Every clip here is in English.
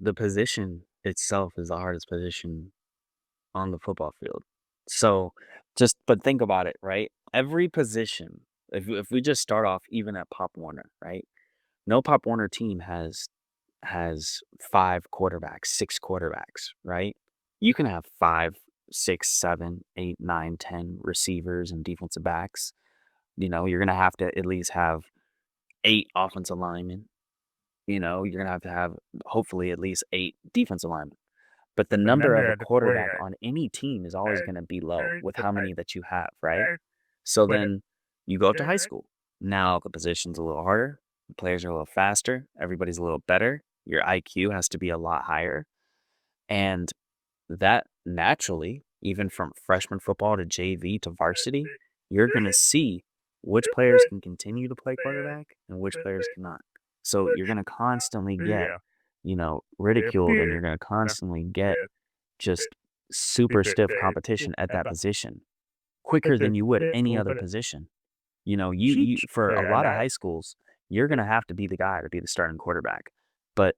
the position itself is the hardest position on the football field. So, but think about it, right? Every position, if we just start off even at Pop Warner, right? No Pop Warner team has 5 quarterbacks, 6 quarterbacks, right? You can have 5, 6, 7, 8, 9, 10 receivers and defensive backs. You're gonna have to at least have 8 offensive linemen. You're gonna have to have hopefully at least 8 defensive linemen. But the number of a quarterback on any team is always gonna be low with how many that you have, right? So then you go up to high school. Now the position's a little harder, the players are a little faster, everybody's a little better, your IQ has to be a lot higher, and that naturally, even from freshman football to JV to varsity, you're gonna see which players can continue to play quarterback and which players cannot. So you're gonna constantly get, ridiculed, and you're gonna constantly get just super stiff competition at that position quicker than you would any other position. You for a lot of high schools, you're gonna have to be the guy to be the starting quarterback. But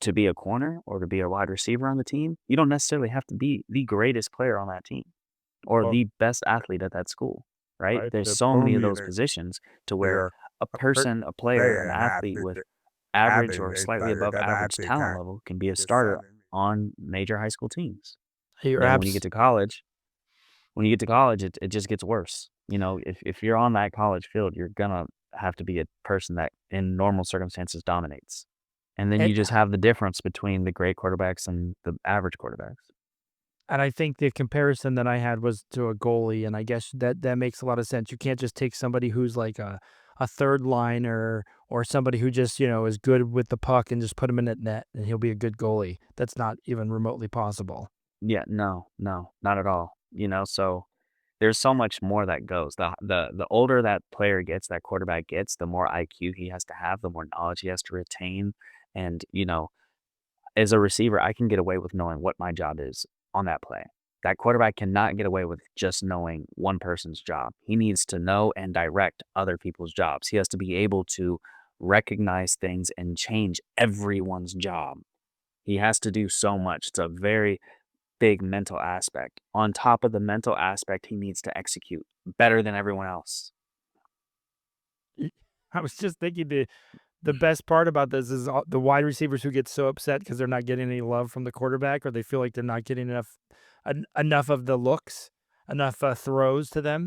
to be a corner or to be a wide receiver on the team, you don't necessarily have to be the greatest player on that team or the best athlete at that school, right? There's so many of those positions to where a player, an athlete with average or slightly above average talent level can be a starter on major high school teams. You're Then abs when you get to college, it just gets worse. If you're on that college field, you're gonna have to be a person that in normal circumstances dominates. And then and you just have the difference between the great quarterbacks and the average quarterbacks. and I think the comparison that I had was to a goalie, and I guess that makes a lot of sense. You can't just take somebody who's like a third liner or somebody who just, is good with the puck and just put him in that net and he'll be a good goalie. That's not even remotely possible. Yeah, no, no, not at all. So there's so much more that goes. The older that player gets, that quarterback gets, the more IQ he has to have, the more knowledge he has to retain. And, as a receiver, I can get away with knowing what my job is on that play. That quarterback cannot get away with just knowing one person's job. He needs to know and direct other people's jobs. He has to be able to recognize things and change everyone's job. He has to do so much. It's a very big mental aspect. On top of the mental aspect, he needs to execute better than everyone else. Y I was just thinking the best part about this is all the wide receivers who get so upset because 'cause they're not getting any love from the quarterback or they feel like they're not getting enough of the looks, enough, throws to them.